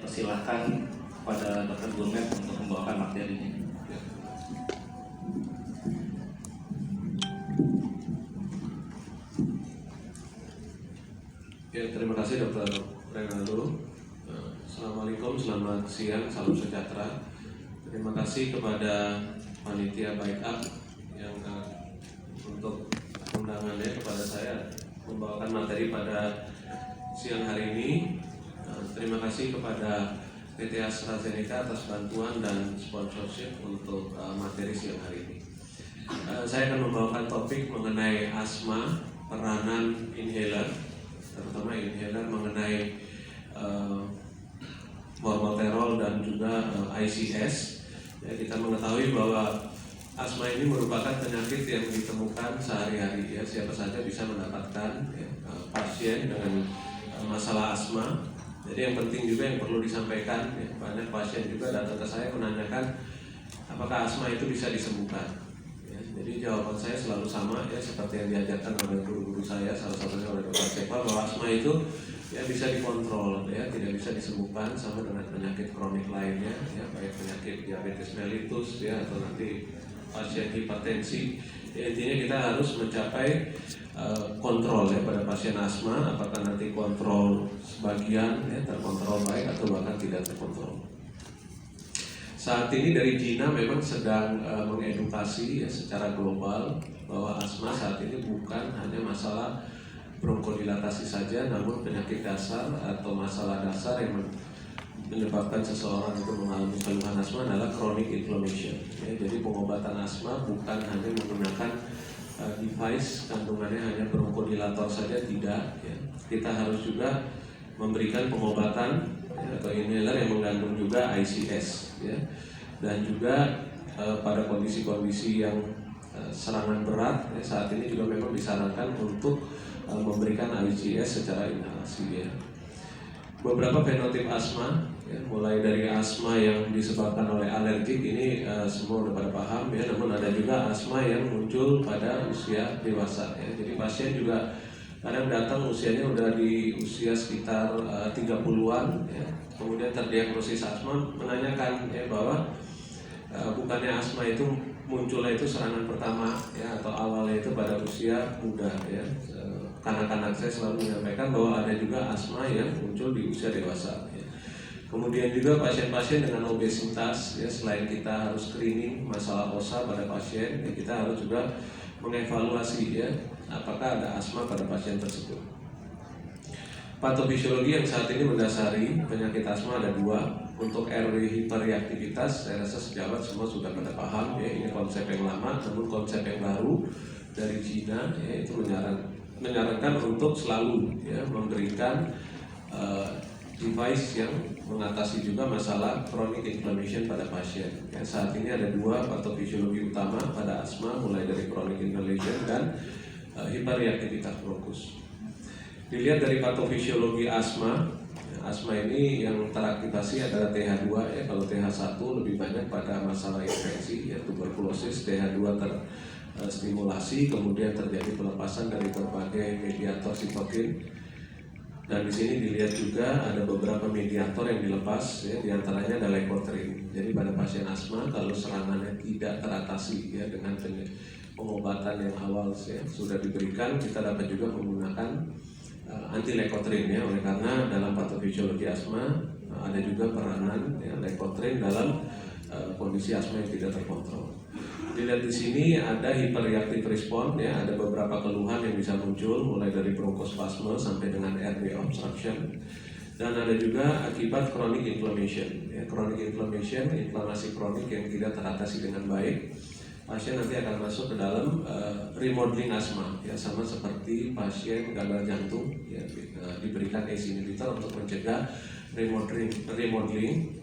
persilahkan kepada Dr. Gurmet untuk membawakan materinya. Ya, terima kasih Dr. Renaldo. Assalamualaikum, selamat siang, salam sejahtera. Terima kasih kepada panitia Bike Up yang untuk undangannya kepada saya membawakan materi pada siang hari ini. Terima kasih kepada PT AstraZeneca atas bantuan dan sponsorship untuk materi siang hari ini. Saya akan membawakan topik mengenai asma, peranan inhaler, terutama inhaler mengenai formoterol dan juga ICS. Ya, kita mengetahui bahwa asma ini merupakan penyakit yang ditemukan sehari-hari. Ya, siapa saja bisa mendapatkan pasien dengan masalah asma. Jadi yang penting juga yang perlu disampaikan, ya, banyak pasien juga datang ke saya menanyakan apakah asma itu bisa disembuhkan. Ya, jadi jawaban saya selalu sama, ya, seperti yang diajarkan oleh guru-guru saya, salah satunya oleh Dr. Sepa, bahwa asma itu ya bisa dikontrol, ya, tidak bisa disembuhkan sama dengan penyakit kronik lainnya, ya, baik penyakit diabetes mellitus, ya, atau nanti pasien hipertensi. Ya, intinya kita harus mencapai kontrol, ya, pada pasien asma, apakah nanti kontrol sebagian, ya, terkontrol baik atau bahkan tidak terkontrol. Saat ini dari China memang sedang mengedukasi, ya, secara global bahwa asma saat ini bukan hanya masalah bronkodilatasi saja, namun penyakit dasar atau masalah dasar yang menyebabkan seseorang itu mengalami keluhan asma adalah chronic inflammation. Ya, jadi pengobatan asma bukan hanya menggunakan device kandungannya hanya bronkodilator saja, tidak. Ya. Kita harus juga memberikan pengobatan, ya, atau inhaler yang mengandung juga ICS, ya. Dan juga pada kondisi-kondisi yang serangan berat, ya, saat ini juga memang disarankan untuk memberikan ICS secara inhalasi, ya. Beberapa fenotip asma, ya, mulai dari asma yang disebabkan oleh alergik, ini semua udah pada paham, ya. Namun ada juga asma yang muncul pada usia dewasa, ya. Jadi pasien juga kadang datang usianya udah di usia sekitar 30-an, ya. Kemudian terdiagnosis asma, menanyakan, ya, bahwa bukannya asma itu munculnya itu serangan pertama, ya, atau awalnya itu pada usia muda, ya. Kanak-kanak saya selalu menyampaikan bahwa ada juga asma yang muncul di usia dewasa, ya. Kemudian juga pasien-pasien dengan obesitas, ya, selain kita harus screening masalah osa pada pasien, ya, kita harus juga mengevaluasi, ya, apakah ada asma pada pasien tersebut. Patofisiologi yang saat ini mendasari penyakit asma ada dua. Untuk RW hiperreaktivitas, saya rasa sejawat semua sudah pada paham, ya, ini konsep yang lama, namun konsep yang baru dari Cina, ya, itu menyarankan untuk selalu, ya, memberikan device yang mengatasi juga masalah chronic inflammation pada pasien. Ya, saat ini ada dua patofisiologi utama pada asma, mulai dari chronic inflammation dan hiperreaktivitas bronkus. Dilihat dari patofisiologi asma, ya, asma ini yang teraktivasi adalah TH2, ya. Kalau TH1 lebih banyak pada masalah infeksi, ya, tuberkulosis. TH2 terstimulasi, kemudian terjadi pelepasan dari berbagai mediator sitokin. Dan di sini dilihat juga ada beberapa mediator yang dilepas, ya, diantaranya ada leukotriene. Jadi pada pasien asma kalau serangannya tidak teratasi, ya, dengan pengobatan yang awal, ya, sudah diberikan, kita dapat juga menggunakan anti leukotriene, ya. Oleh karena dalam patofisiologi asma ada juga peranan, ya, leukotriene dalam kondisi asma yang tidak terkontrol. Dilihat di sini ada hyperreactive response, ya, ada beberapa keluhan yang bisa muncul mulai dari bronkospasme sampai dengan airway obstruction, dan ada juga akibat chronic inflammation, ya. Chronic inflammation, inflamasi kronik yang tidak teratasi dengan baik, pasien nanti akan masuk ke dalam remodeling asma, ya, sama seperti pasien gagal jantung, ya, diberikan ACE inhibitor untuk mencegah remodeling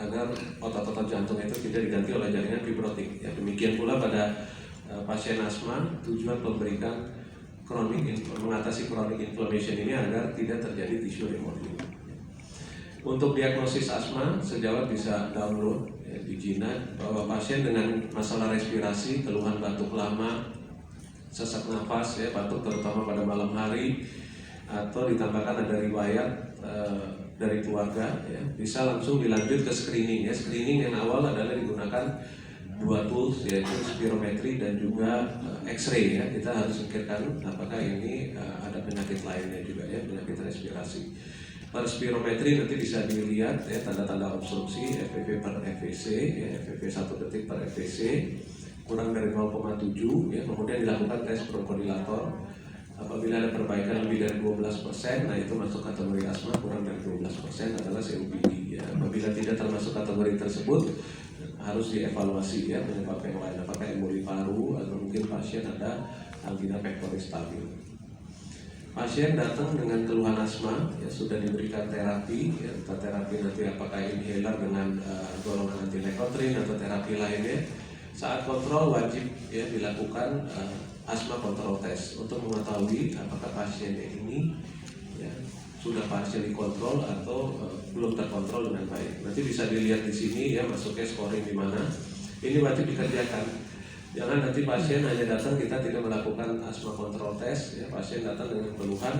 agar otot-otot jantung itu tidak diganti oleh jaringan fibrotik, ya. Demikian pula pada pasien asma, tujuan memberikan mengatasi chronic inflammation ini agar tidak terjadi tissue remodeling. Untuk diagnosis asma, sejawat bisa download, ya, di China, bahwa pasien dengan masalah respirasi, keluhan batuk lama, sesak nafas, ya, batuk terutama pada malam hari, atau ditambahkan ada riwayat dari keluarga, ya, bisa langsung dilanjut ke screening. Ya, screening yang awal adalah digunakan 2 tools, yaitu spirometri dan juga X-ray. Ya, kita harus singkirkan apakah ini ada penyakit lainnya juga, ya, penyakit respirasi. Per spirometri nanti bisa dilihat ya tanda-tanda obstruksi, FEV per FVC, ya, FEV 1 detik per FVC kurang dari 0,7, ya, kemudian dilakukan tes bronkodilator. Apabila ada perbaikan lebih dari 12%, nah itu masuk kategori asma, kurang dari 12% adalah COPD. Ya. Apabila tidak termasuk kategori tersebut, harus dievaluasi ya penyebab yang lain, apakah emboli paru atau mungkin pasien ada angina pectoris stabil. Pasien datang dengan keluhan asma, ya, sudah diberikan terapi, ya, terapi nanti apakah inhaler dengan golongan anti lekotrin atau terapi lainnya. Saat kontrol wajib ya dilakukan asma kontrol test untuk mengetahui apakah pasiennya ini ya, sudah partially kontrol atau belum terkontrol dengan baik. Nanti bisa dilihat di sini ya masuknya scoring di mana. Ini wajib dikerjakan. Jangan nanti pasien hanya datang kita tidak melakukan asma kontrol test. Ya, pasien datang dengan keluhan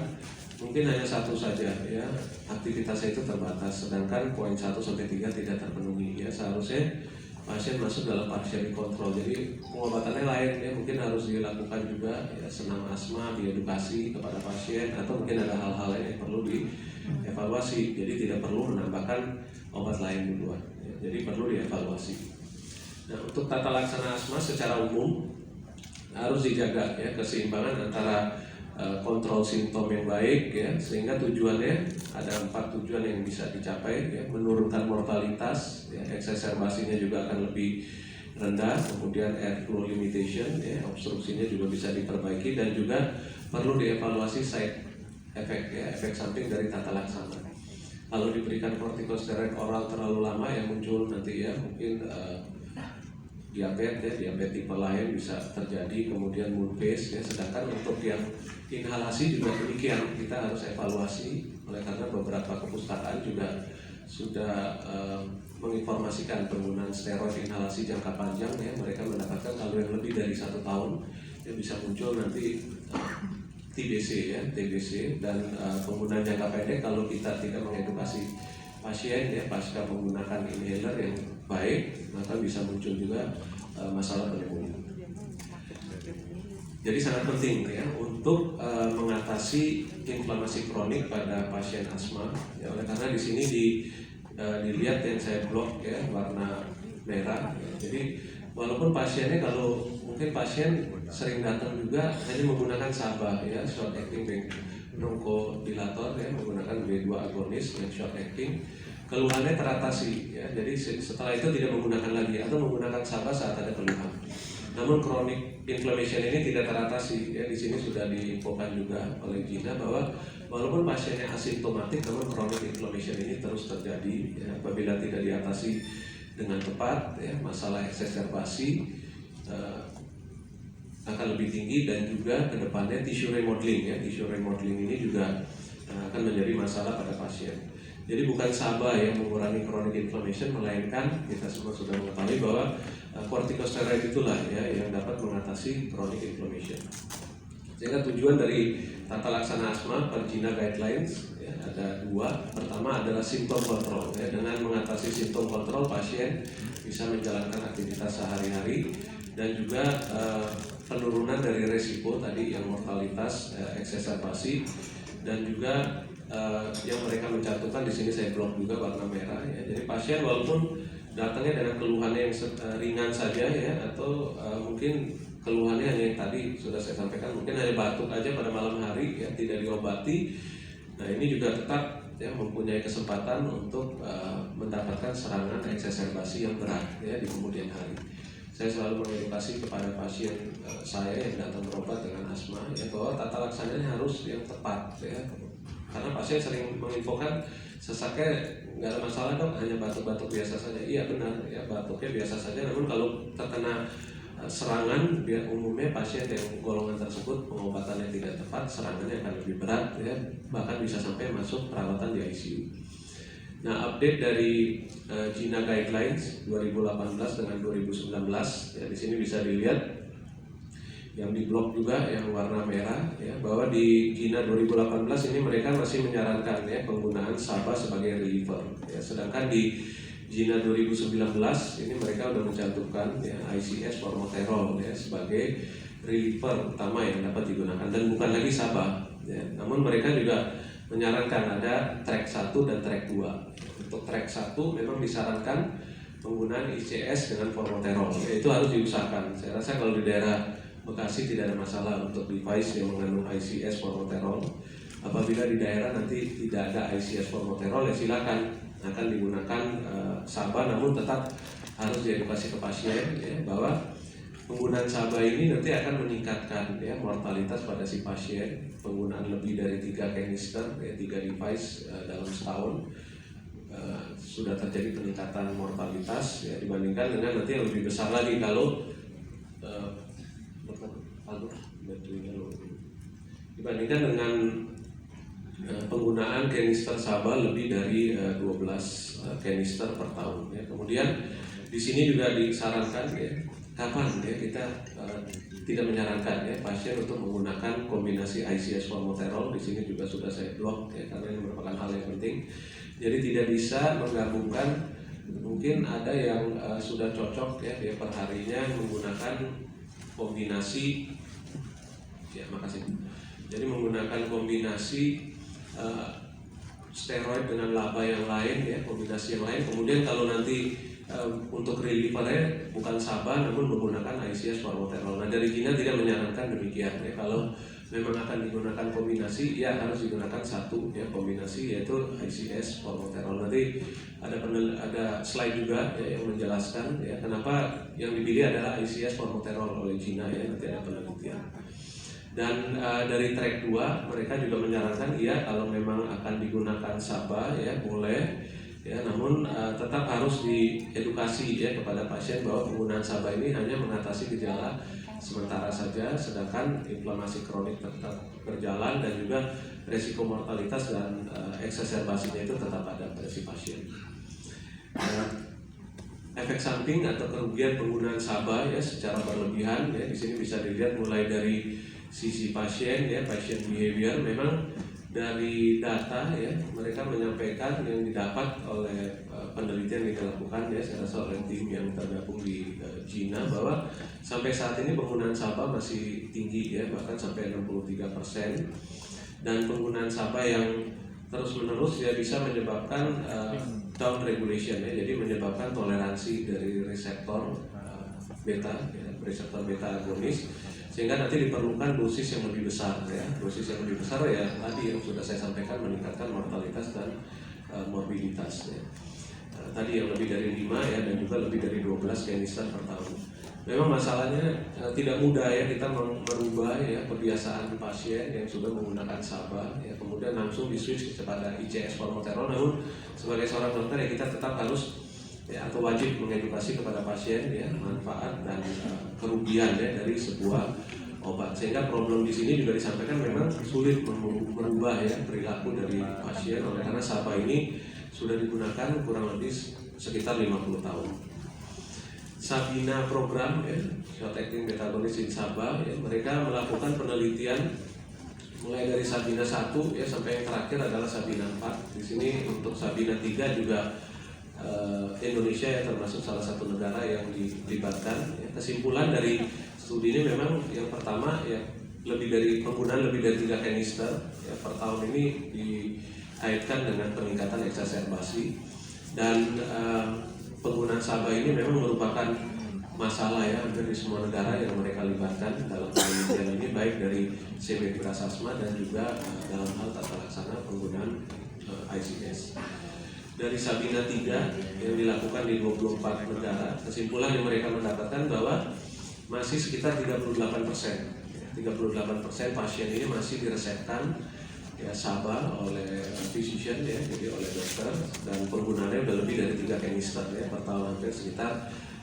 mungkin hanya 1 saja ya aktivitasnya itu terbatas. Sedangkan poin 1 sampai 3 tidak terpenuhi. Ya seharusnya pasien masuk dalam partially control, jadi pengobatannya lain ya mungkin harus dilakukan juga ya senam asma, diedukasi kepada pasien atau mungkin ada hal-hal lain yang perlu dievaluasi, jadi tidak perlu menambahkan obat lain duluan ya, jadi perlu dievaluasi. Nah untuk tata laksana asma secara umum harus dijaga ya keseimbangan antara kontrol simptom yang baik ya sehingga tujuannya ada 4 tujuan yang bisa dicapai ya, menurunkan mortalitas ya, eksaserbasinya juga akan lebih rendah, kemudian airflow limitation ya, obstruksinya juga bisa diperbaiki dan juga perlu dievaluasi side effect ya, efek samping dari tata laksana. Kalau diberikan kortikosteroid oral terlalu lama yang muncul nanti ya mungkin diabetes ya, diabetes tipe lain bisa terjadi, kemudian mood base ya, sedangkan untuk yang inhalasi juga demikian, kita harus evaluasi oleh karena beberapa kepustakaan juga sudah menginformasikan penggunaan steroid inhalasi jangka panjang ya, mereka mendapatkan kalau yang lebih dari 1 tahun ya bisa muncul nanti TBC ya, TBC dan penggunaan jangka pendek kalau kita tidak mengedukasi pasien ya pasca menggunakan inhaler yang baik maka bisa muncul juga masalah pneumonia. Jadi sangat penting ya untuk mengatasi inflamasi kronik pada pasien asma. Ya, oleh karena di sini dilihat yang saya blok ya warna merah. Ya. Jadi walaupun pasiennya kalau mungkin pasien sering datang juga hanya menggunakan SABA ya short acting bronchodilator ya menggunakan B2 agonis yang short acting. Keluhannya teratasi ya, jadi setelah itu tidak menggunakan lagi atau menggunakan SABA saat ada keluhan. Namun chronic inflammation ini tidak teratasi ya, di sini sudah diinfokan juga oleh Gina bahwa walaupun pasiennya asimptomatik namun chronic inflammation ini terus terjadi ya, apabila tidak diatasi dengan tepat ya, masalah eksaserbasi akan lebih tinggi dan juga kedepannya tissue remodeling ya, tissue remodeling ini juga akan menjadi masalah pada pasien. Jadi bukan SABA yang mengurangi chronic inflammation, melainkan kita semua sudah mengetahui bahwa kortikosteroid itulah ya yang dapat mengatasi chronic inflammation. Sehingga tujuan dari tata laksana asma per GINA guidelines ya, ada 2. Pertama adalah symptom control ya, dengan mengatasi symptom control pasien bisa menjalankan aktivitas sehari-hari dan juga penurunan dari resiko tadi yang mortalitas, eksaserbasi dan juga yang mereka mencantumkan di sini saya blok juga warna merah ya. Jadi pasien walaupun datangnya dengan keluhannya yang ringan saja ya atau mungkin keluhannya hanya yang tadi sudah saya sampaikan mungkin hanya batuk aja pada malam hari ya tidak diobati. Nah ini juga tetap ya mempunyai kesempatan untuk mendapatkan serangan eksaserbasi yang berat ya di kemudian hari. Saya selalu mengedukasi kepada pasien saya yang datang berobat dengan asma ya bahwa tata laksananya harus yang tepat ya. Karena pasien sering menginfokan sesaknya nggak ada masalah dok, hanya batuk-batuk biasa saja. Iya benar ya batuknya biasa saja. Namun kalau terkena serangan, umumnya pasien yang golongan tersebut pengobatannya tidak tepat, serangannya akan lebih berat ya, bahkan bisa sampai masuk perawatan di ICU. Nah update dari GINA Guidelines 2018 dengan 2019 ya di sini bisa dilihat yang di blok juga yang warna merah ya, bahwa di GINA 2018 ini mereka masih menyarankan ya penggunaan SABA sebagai reliever ya, sedangkan di GINA 2019 ini mereka sudah mencantumkan ya ICS formoterol ya sebagai reliever utama yang dapat digunakan dan bukan lagi SABA ya. Namun mereka juga menyarankan ada track 1 dan track 2. Untuk track 1 memang disarankan penggunaan ICS dengan formoterol ya, itu harus diusahakan. Saya rasa kalau di daerah Bekasi tidak ada masalah untuk device yang mengandung ICS formoterol. Apabila di daerah nanti tidak ada ICS formoterol ya silakan, akan digunakan SABA, namun tetap harus diedukasi ke pasien ya, bahwa penggunaan SABA ini nanti akan meningkatkan ya mortalitas pada si pasien. Penggunaan lebih dari 3 kanister ya, 3 device dalam setahun sudah terjadi peningkatan mortalitas ya, dibandingkan dengan nanti yang lebih besar lagi kalau dibandingkan dengan penggunaan kanister SABA lebih dari 12 kanister per tahun ya. Kemudian di sini juga disarankan ya, kapan ya kita tidak menyarankan ya pasien untuk menggunakan kombinasi ICS formoterol. Di sini juga sudah saya blok ya, karena ini merupakan hal yang penting. Jadi tidak bisa menggabungkan, mungkin ada yang sudah cocok ya dia perharinya menggunakan kombinasi ya, makasih. Jadi menggunakan kombinasi steroid dengan laba yang lain ya, kombinasi yang lain. Kemudian kalau nanti untuk relievernya bukan SABA namun menggunakan ICS formoterol. Nah dari GINA tidak menyarankan demikian ya. Kalau memang akan digunakan kombinasi ya harus digunakan satu ya kombinasi, yaitu ICS formoterol. Nanti ada slide juga ya yang menjelaskan ya kenapa yang dipilih adalah ICS formoterol oleh GINA ya, nanti ada penelitian. Dan dari track 2 mereka juga menyarankan iya kalau memang akan digunakan SABA ya boleh ya, namun tetap harus diedukasi ya kepada pasien bahwa penggunaan SABA ini hanya mengatasi gejala sementara saja, sedangkan inflamasi kronik tetap berjalan dan juga resiko mortalitas dan eksaserbasinya itu tetap ada pada si pasien. Efek samping atau kerugian penggunaan SABA ya secara berlebihan ya, di sini bisa dilihat mulai dari sisi pasien ya, patient behavior. Memang dari data ya mereka menyampaikan yang didapat oleh penelitian yang dilakukan ya, saya rasa oleh tim yang tergabung di GINA, bahwa sampai saat ini penggunaan SABA masih tinggi ya, bahkan sampai 63%, dan penggunaan SABA yang terus menerus ya bisa menyebabkan down regulation ya, jadi menyebabkan toleransi dari reseptor beta ya, reseptor beta agonis, sehingga nanti diperlukan dosis yang lebih besar ya. Dosis yang lebih besar ya tadi yang sudah saya sampaikan, meningkatkan mortalitas dan morbiditas ya. Tadi yang lebih dari 5 ya, dan juga lebih dari 12 kanister per tahun. Memang masalahnya tidak mudah ya kita merubah ya kebiasaan pasien yang sudah menggunakan SABA ya, kemudian langsung di-switch kepada ICS formoterol. Namun sebagai seorang dokter ya kita tetap harus ya, atau wajib mengedukasi kepada pasien ya manfaat dan kerugian ya dari sebuah obat. Sehingga problem di sini juga disampaikan memang sulit merubah ya perilaku dari pasien, oleh karena SABA ini sudah digunakan kurang lebih sekitar 50 tahun. Sabina program ya, short acting beta agonis in SABA ya, mereka melakukan penelitian mulai dari Sabina 1 ya sampai yang terakhir adalah Sabina 4. Di sini untuk Sabina 3 juga Indonesia ya termasuk salah satu negara yang dilibatkan ya. Kesimpulan dari studi ini memang yang pertama ya penggunaan lebih dari 3 kanister ya per tahun ini dikaitkan dengan peningkatan eksaserbasi, dan penggunaan SABA ini memang merupakan masalah ya hampir di semua negara yang mereka libatkan dalam penelitian ini, baik dari severas asma dan juga dalam hal tata laksana penggunaan ICS. Dari Sabina 3 yang dilakukan di 24 negara, kesimpulan yang mereka mendapatkan bahwa masih sekitar 38%. 38% pasien ini masih diresepkan ya SABA oleh physician ya, jadi oleh dokter, dan penggunaannya sudah lebih dari 3 kanister ya per tahun, hampir sekitar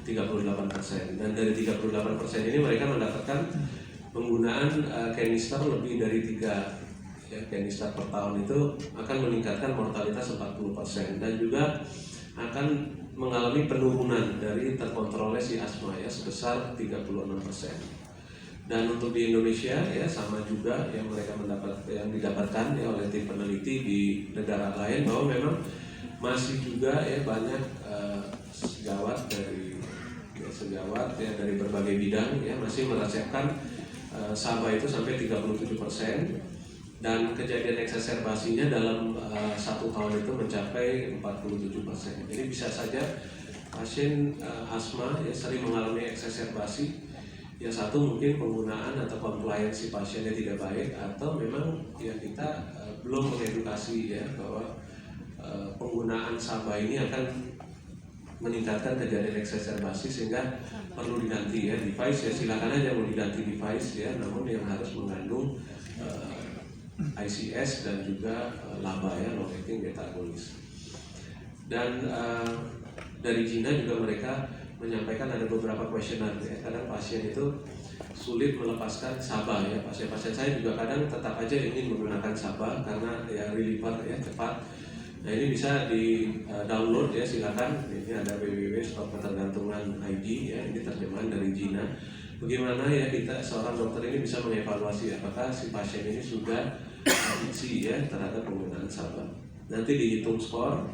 38%. Dan dari 38% ini mereka mendapatkan penggunaan kanister lebih dari 3 ya, kanister per tahun itu akan meningkatkan mortalitas 40% dan juga akan mengalami penurunan dari terkontrolnya si asma ya sebesar 36%. Dan untuk di Indonesia ya sama juga yang didapatkan ya oleh tim peneliti di negara lain, bahwa memang masih juga ya banyak sejawat dari berbagai bidang ya masih merasakan SABA itu sampai 37%, dan kejadian eksaserbasinya dalam 1 tahun itu mencapai 47%. Jadi bisa saja pasien asma ya sering mengalami eksaserbasi. Yang satu mungkin penggunaan atau compliance si pasiennya tidak baik, atau memang ya kita belum mengedukasi ya bahwa penggunaan SABA ini akan meningkatkan kejadian eksaserbasi, sehingga perlu diganti ya device. Ya silakan aja mau diganti device ya, namun yang harus mengandung ICS dan juga LABA ya, long acting beta agonis. Dan dari Cina juga mereka menyampaikan ada beberapa kuesioner ya. Kadang pasien itu sulit melepaskan SABA ya. Pasien-pasien saya juga kadang tetap aja ingin menggunakan SABA karena ya reliever ya cepat. Nah ini bisa di download ya, silakan. Ini ada www.stopketergantungan.id ya, ini terjemahan dari Cina. Bagaimana ya kita seorang dokter ini bisa mengevaluasi apakah si pasien ini sudah adiksi ya terhadap penggunaan SABA. Nanti dihitung skor.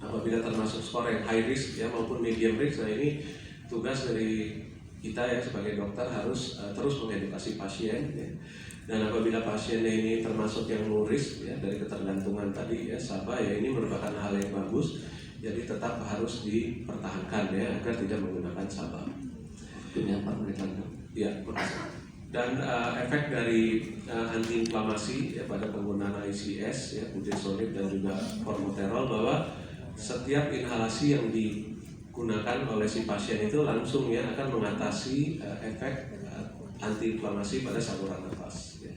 Apabila termasuk skor yang high risk ya maupun medium risk, nah ini tugas dari kita ya sebagai dokter harus terus mengedukasi pasien ya. Dan apabila pasiennya ini termasuk yang low risk ya dari ketergantungan tadi ya SABA ya, ini merupakan hal yang bagus, jadi tetap harus dipertahankan ya agar tidak menggunakan SABA. Punya apa mereka? Ya, dan efek dari antiinflamasi ya pada penggunaan ICS ya budesonide dan juga formoterol, bahwa setiap inhalasi yang digunakan oleh si pasien itu langsung ya akan mengatasi efek antiinflamasi pada saluran nafas ya.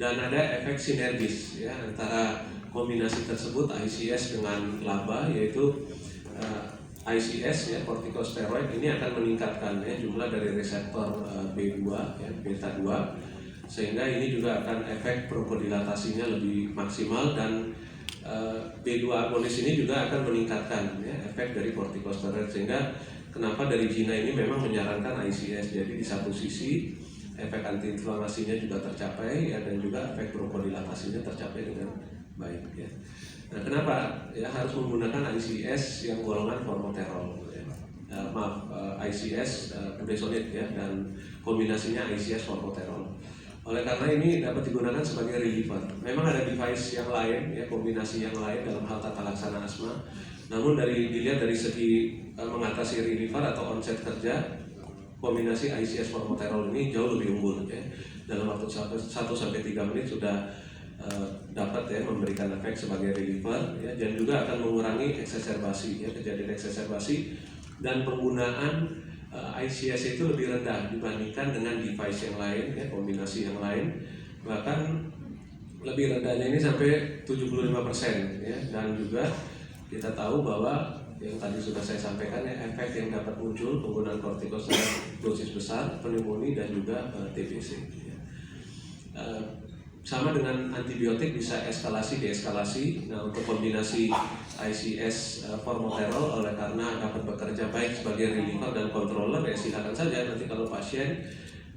Dan ada efek sinergis ya antara kombinasi tersebut ICS dengan LABA, yaitu ICS ya kortikosteroid ini akan meningkatkan ya jumlah dari reseptor B2 ya beta 2, sehingga ini juga akan efek bronkodilatasinya lebih maksimal, dan B2 agonis ini juga akan meningkatkan ya, efek dari kortikosteroid, sehingga kenapa dari Cina ini memang menyarankan ICS. Jadi di satu sisi efek antiinflamasinya juga tercapai ya, dan juga efek bronkodilatasinya tercapai dengan baik ya. Nah kenapa ya harus menggunakan ICS yang golongan formoterol ya. ICS budesonide ya, dan kombinasinya ICS formoterol. Oleh karena ini dapat digunakan sebagai reliever. Memang ada device yang lain, ya kombinasi yang lain dalam hal tata laksana asma. Namun dilihat dari segi mengatasi reliever atau onset kerja, kombinasi ICS formoterol ini jauh lebih unggul ya. Dalam waktu 1-3 menit sudah dapat ya memberikan efek sebagai reliever ya, dan juga akan mengurangi eksaserbasi ya, kejadian eksaserbasi, dan penggunaan ICS itu lebih rendah dibandingkan dengan device yang lain ya, kombinasi yang lain, bahkan lebih rendahnya ini sampai 75% ya. Dan juga kita tahu bahwa yang tadi sudah saya sampaikan ya, efek yang dapat muncul penggunaan kortikosteroid dosis besar, pneumonia dan juga TBC ya. Sama dengan antibiotik bisa eskalasi deeskalasi. Nah untuk kombinasi ICS formoterol oleh karena dapat bekerja baik sebagai reliever dan controller ya, silakan saja nanti kalau pasien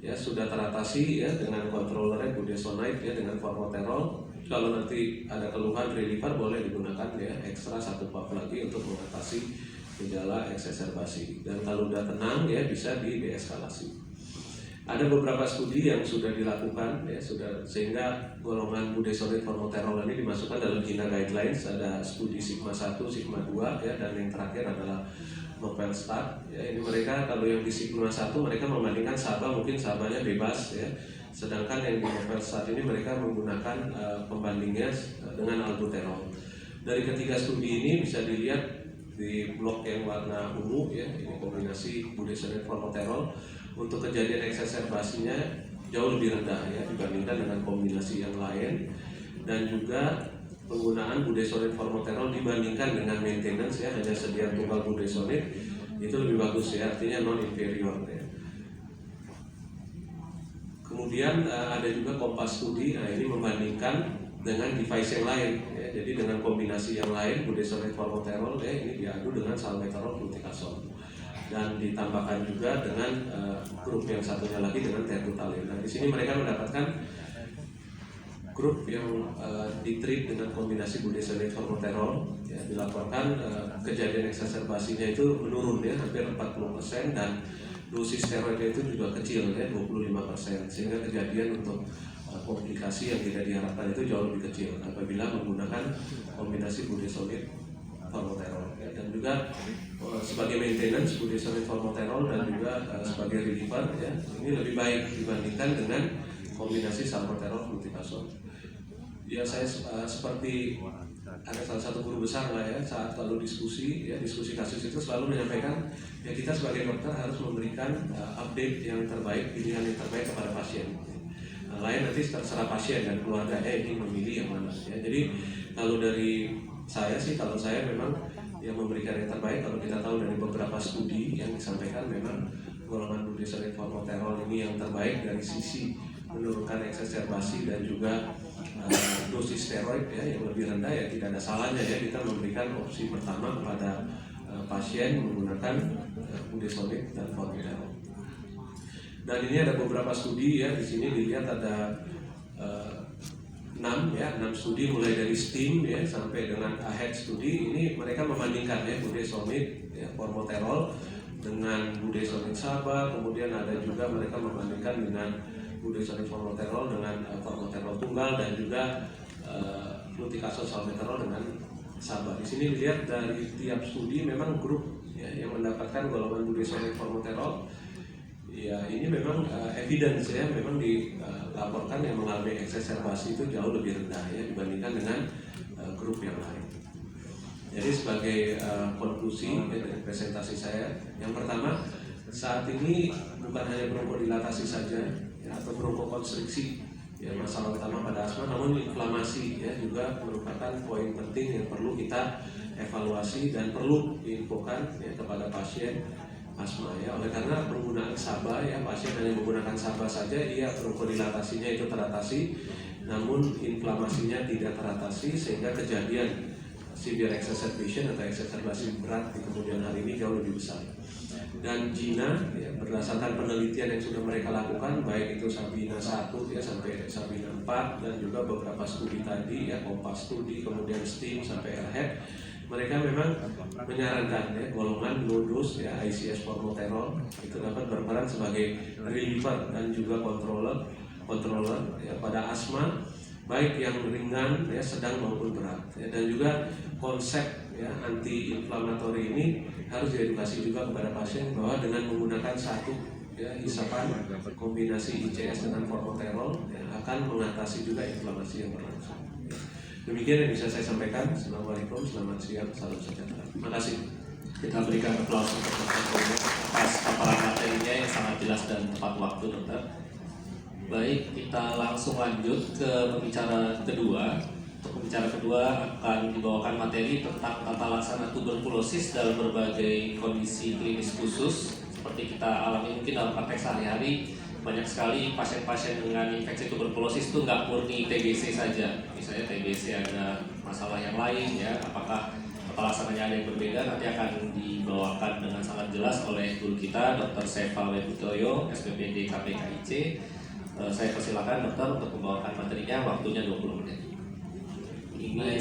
ya sudah teratasi ya dengan controllernya budesonide ya dengan formoterol, kalau nanti ada keluhan reliever boleh digunakan ya ekstra 1 pump lagi untuk mengatasi gejala eksaserbasi, dan kalau udah tenang ya bisa di deeskalasi. Ada beberapa studi yang sudah dilakukan ya, sehingga golongan budesonide formoterol ini dimasukkan dalam China Guidelines. Ada studi sigma 1, sigma 2 ya, dan yang terakhir adalah Novelstart ya. Ini mereka kalau yang di sigma 1 mereka membandingkan SABA, mungkin SABA-nya bebas ya. Sedangkan yang di Novelstart ini mereka menggunakan pembandingnya dengan albuterol. Dari ketiga studi ini bisa dilihat di blok yang warna ungu ya, ini kombinasi budesonide formoterol. Untuk kejadian eksaserbasinya jauh lebih rendah ya dibandingkan dengan kombinasi yang lain, dan juga penggunaan budesonide formoterol dibandingkan dengan maintenance ya hanya sedia tunggal budesonide itu lebih bagus ya, artinya non inferior ya. Kemudian ada juga Kompas studi, nah ini membandingkan dengan device yang lain ya, jadi dengan kombinasi yang lain budesonide formoterol ya ini diadu dengan salmeterol fluticasone. dan ditambahkan juga dengan grup yang satunya lagi dengan terbutalir. Nah, di sini mereka mendapatkan grup yang ditreat dengan kombinasi budesonide formoterol, ya, dilaporkan kejadian eksaserbasinya itu menurun ya hampir 40% dan dosis steroidnya itu juga kecil ya 25%, sehingga kejadian untuk komplikasi yang tidak diharapkan itu jauh lebih kecil apabila menggunakan kombinasi budesonide formoterol, ya. Dan juga sebagai maintenance budesonide formoterol dan juga sebagai reliever, ya, ini lebih baik dibandingkan dengan kombinasi salmeterol fluticasone. Ya, saya seperti ada salah satu guru besar lah ya, saat lalu diskusi kasus itu selalu menyampaikan ya kita sebagai dokter harus memberikan update yang terbaik, pilihan yang terbaik kepada pasien. Lain nanti terserah pasien dan keluarganya ini memilih yang mana ya. Jadi kalau dari saya sih, kalau saya memang yang memberikan yang terbaik. Kalau kita tahu dari beberapa studi yang disampaikan, memang golongan budesonide formoterol ini yang terbaik dari sisi menurunkan eksaserbasi dan juga dosis steroid ya yang lebih rendah. Ya tidak ada salahnya ya kita memberikan opsi pertama kepada pasien menggunakan budesonide dan formoterol. Dan ini ada beberapa studi ya, di sini dilihat ada 6 studi mulai dari STEAM ya sampai dengan AHEAD studi. Ini mereka membandingkan ya budesonide ya, formoterol dengan budesonide SABA, kemudian ada juga mereka membandingkan dengan budesonide formoterol dengan formoterol tunggal dan juga fluticasone salmeterol dengan SABA. Di sini dilihat dari tiap studi memang grup ya, yang mendapatkan golongan budesonide formoterol ya ini memang evidence ya, memang dilaporkan yang mengalami eksaserbasi itu jauh lebih rendah ya dibandingkan dengan grup yang lain. Jadi sebagai konklusi ya, dari presentasi saya, yang pertama, saat ini bukan hanya bronkodilatasi saja ya, atau bronkokonstriksi ya masalah utama pada asma, namun inflamasi ya juga merupakan poin penting yang perlu kita evaluasi dan perlu diinfokan ya kepada pasien asma ya. Oleh karena penggunaan SABA ya, pasien hanya menggunakan SABA saja, iya bronkodilatasinya itu teratasi, namun inflamasinya tidak teratasi sehingga kejadian severe exacerbation atau eksaserbasi berat di kemudian hari ini jauh lebih besar. Dan Gina ya, berdasarkan penelitian yang sudah mereka lakukan, baik itu Sabina 1 ya sampai Sabina 4 dan juga beberapa studi tadi ya, Kompas studi, kemudian STEAM sampai AHEAD, mereka memang menyarankan ya golongan low dose ya ICS formoterol itu dapat berperan sebagai reliever dan juga controller ya pada asma, baik yang ringan ya, sedang maupun berat ya. Dan juga konsep ya anti inflamatori ini harus diedukasi juga kepada pasien bahwa dengan menggunakan satu ya hisapan kombinasi ICS dengan formoterol ya, akan mengatasi juga inflamasi yang berlangsung. Demikian yang bisa saya sampaikan. Assalamualaikum, selamat siang, salam sejahtera. Terima kasih. Kita berikan aplaus untuk Dr. atas paparan materinya yang sangat jelas dan tepat waktu, dokter. Baik, kita langsung lanjut ke pembicara kedua. Untuk pembicara kedua akan dibawakan materi tentang tata laksana tuberkulosis dalam berbagai kondisi klinis khusus. Seperti kita alami mungkin dalam praktek sehari-hari, banyak sekali pasien-pasien dengan infeksi tuberkulosis itu nggak murni TBC saja. Misalnya TBC ada masalah yang lain ya, apakah tata laksananya ada yang berbeda, nanti akan dibawakan dengan sangat jelas oleh guru kita Dr. Seva Webutoyo, SPPD KPKIC. Saya persilakan dokter untuk membawakan materinya, waktunya 20 menit. Ini